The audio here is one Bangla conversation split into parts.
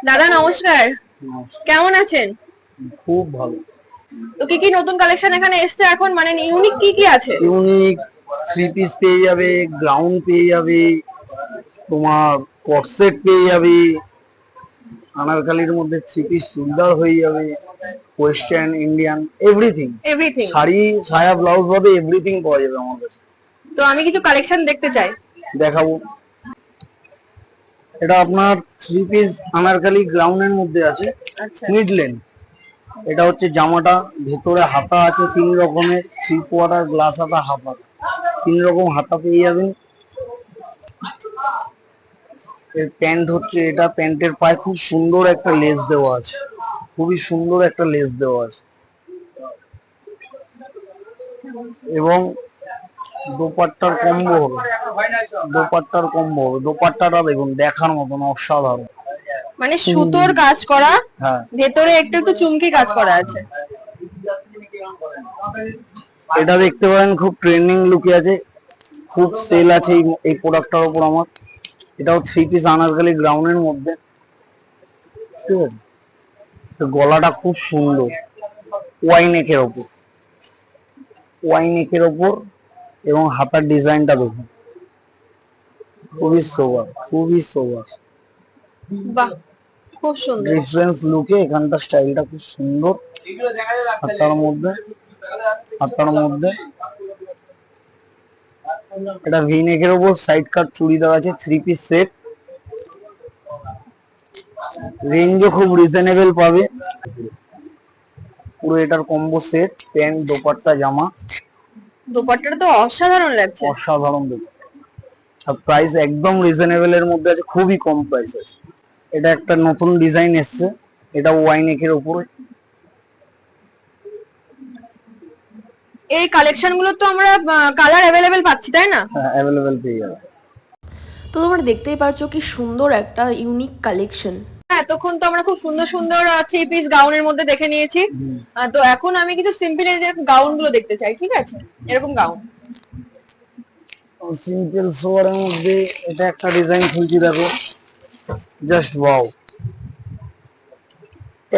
দাদা নমস্কার, কেমন আছেন? খুব ভালো। তো কি কি নতুন কালেকশন এখানে এসছে এখন, মানে ইউনিক কি কি আছে? ইউনিক থ্রি পিস পেয়ে যাবে, গ্রাউন্ড পেয়ে যাবে, তোমার কটসেট পেয়ে যাবে, আনারকালির মধ্যে থ্রি পিস চুড়িদার হয়ে যাবে, western Indian everything. Everything. Sari সায়া ব্লাউজ ভাবে এভরিথিং পাওয়া যাবে আমার কাছে। তো আমি কিছু কালেকশন দেখতে চাই। দেখাবো। এটা আপনার থ্রি পিস আনারকালি গ্রাউন্ডের মধ্যে আছে, আচ্ছা। মিডলেন। এটা হচ্ছে জামাটা, ভেতরে হাতা আছে তিন রকমের, থ্রি কোয়ার্টার, গ্লাস হাতা, হাফ হাতা, তিন রকম হাতা পেয়ে যাবেন। এর প্যান্ট হচ্ছে এটা, প্যান্টের পায়ে খুব সুন্দর একটা লেস দেওয়া আছে, খুবই সুন্দর একটা লেস দেওয়া আছে। এবং দোপাট্টার কম্বো হবে, দোপাট্টাটা দেখুন দেখার মতন অসাধারণ। মানে সুতোর কাজ করা, হ্যাঁ, ভেতরে একটু একটু চুমকি কাজ করা আছে। এটা দেখতে পারেন, খুব ট্রেন্ডিং লুকে আছে, খুব সেল আছে এই প্রোডাক্টটার উপর আমার। এটাও থ্রি পিস আনারকালি গ্রাউন্ডের মধ্যে, ঠিক আছে। গলাটা খুব সুন্দর, ওয়াইনেকের ওপর, ওয়াইনেকের ওপর, এবং হাতার ডিজাইনটা দেখুন, খুবই সোবার, খুবই সোবার। বাহ, খুব সুন্দর। ডিফারেন্স লুকে এখানকার স্টাইলটা খুব সুন্দর। হাতার মধ্যে, হাতার মধ্যে এটা ভি নেকের ওপর সাইড কাট চুড়ি দেওয়া আছে, থ্রি পিস সেট। রেঞ্জও খুব রিজনেবল পাবে। পুরো এটার কম্বো সেট, প্যান্ট, দোপাট্টা, জামা। দোপাট্টাটা তো অসাধারণ লাগছে। অসাধারণ দোপাট্টা। আর প্রাইস একদম রিজনেবল এর মধ্যে আছে, খুবই কম প্রাইস আছে। এটা একটা নতুন ডিজাইন এসছে, এটা ওয়াইনেকের উপরে। এই কালেকশন গুলো তো আমরা কালার অ্যাভেলেবেল পাচ্ছি, তাই না? হ্যাঁ, অ্যাভেলেবেল পেয়ে যাবে। তো তোমরা দেখতেই পারছো কি সুন্দর একটা ইউনিক কালেকশন। এতক্ষণ তো আমরা খুব সুন্দর সুন্দর থ্রি পিস গাউনের মধ্যে দেখে নিয়েছি। তো এখন আমি কিছু সিম্পল এই যে গাউন গুলো দেখতে চাই, ঠিক আছে? এরকম গাউন সিম্পল সোয়ারের মধ্যে এটা একটা ডিজাইন খুলছি, দেখো, জাস্ট ওয়াও।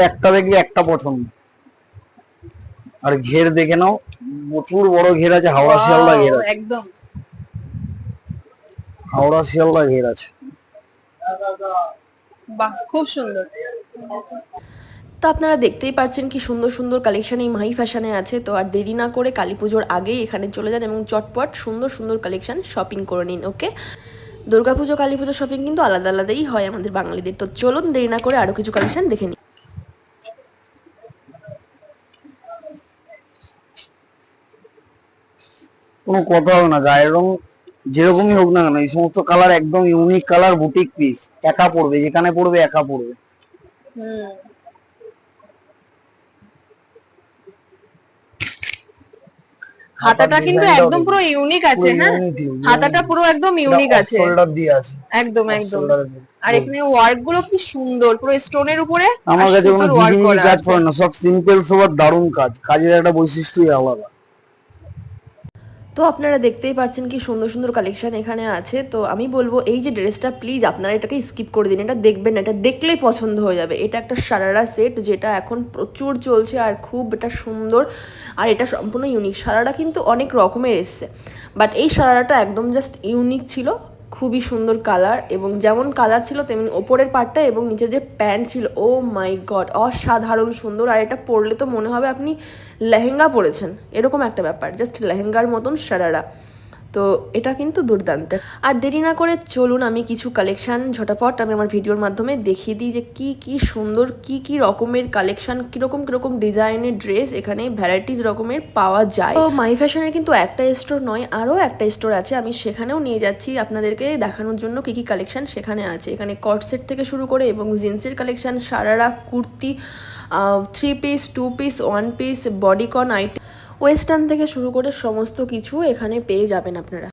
একটা দেখলে একটা পছন্দ। আর ঘের দেখে নাও, প্রচুর বড় ঘের আছে, হাওড়া শিয়ালদা ঘের আছে, একদম হাওড়া শিয়ালদা ঘের আছে। বাহ, খুব সুন্দর। তো আপনারা দেখতেই পাচ্ছেন কি সুন্দর সুন্দর কালেকশন এই মাহি ফ্যাশনে আছে। তো আর দেরি না করে কালী পুজোর আগেই এখানে চলে যান এবং চটপট সুন্দর সুন্দর কালেকশন শপিং করে নিন। ওকে, দুর্গাপুজো কালী পুজো শপিং কিন্তু আলাদা আলাদাই হয় আমাদের বাঙালিদের। তো চলুন দেরি না করে আরো কিছু কালেকশন দেখে নিই। কোনো কথা হবে না, গায়ের রং যেরকমই হোক না কেন, এই সমস্ত কালার একদম ইউনিক কালার, বুটিক পিস, একা পড়বে, যেখানে পড়বে একা পড়বে। হাতাটা কিন্তু একদম পুরো ইউনিক আছে। হ্যাঁ, হাতাটা পুরো একদম ইউনিক আছে, শোল্ডার দিয়ে আছে, একদম একদম। আর এখানে ওয়ার্ক গুলো কি সুন্দর, পুরো স্টোনের উপরে আমার কাছে কোনো ওয়ার্ক ডিজাইন করা কাজ আছে। করে না, সব সিম্পল সোবার দারুণ কাজ, কাজের একটা বৈশিষ্ট্যই আলাদা। তো আপনারা দেখতেই পাচ্ছেন কি সুন্দর সুন্দর কালেকশন এখানে আছে। তো আমি বলবো এই যে ড্রেসটা প্লিজ আপনারা এটাকে স্কিপ করে দিন, এটা দেখবেন না, এটা দেখলেই পছন্দ হয়ে যাবে। এটা একটা সারারা সেট যেটা এখন প্রচুর চলছে আর খুব এটা সুন্দর, আর এটা সম্পূর্ণ ইউনিক। সারারা কিন্তু অনেক রকমের এসছে, বাট এই সারারাটা একদম জাস্ট ইউনিক ছিল, খুবই সুন্দর কালার, এবং যেমন কালার ছিল তেমনি ওপরের পার্টটা এবং নিচে যে প্যান্ট ছিল, ও মাই গড অসাধারণ সুন্দর। আর এটা পরলে তো মনে হবে আপনি লেহেঙ্গা পরেছেন, এরকম একটা ব্যাপার, জাস্ট লেহেঙ্গার মতন সারারা। তো এটা কিন্তু দুর্দান্ত। আর দেরি না করে চলুন আমি কিছু কালেকশন ঝটাপট আমি আমার ভিডিওর মাধ্যমে দেখিয়ে দিই যে কি কি সুন্দর কি কি রকমের কালেকশন, কিরকম কিরকম ডিজাইনের ড্রেস এখানে ভ্যারাইটিস রকমের পাওয়া যায়। তো মাই ফ্যাশনের কিন্তু একটা স্টোর নয়, আরও একটা স্টোর আছে, আমি সেখানেও নিয়ে যাচ্ছি আপনাদেরকে দেখানোর জন্য কি কি কালেকশন সেখানে আছে। এখানে কট সেট থেকে শুরু করে এবং জিন্সের collection, sharara, kurti, three piece, two piece, one piece, bodycon item, western থেকে শুরু করে সমস্ত কিছু এখানে পেয়ে যাবেন আপনারা।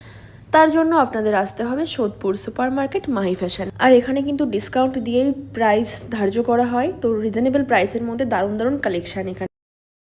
তার জন্য আপনাদের আসতে হবে Sodepur super market Mahi fashion. আর এখানে কিন্তু ডিসকাউন্ট দিয়েই প্রাইস ধার্য করা হয়, তো রিজনেবল প্রাইসের মধ্যে দারুণ দারুণ কালেকশন এখানে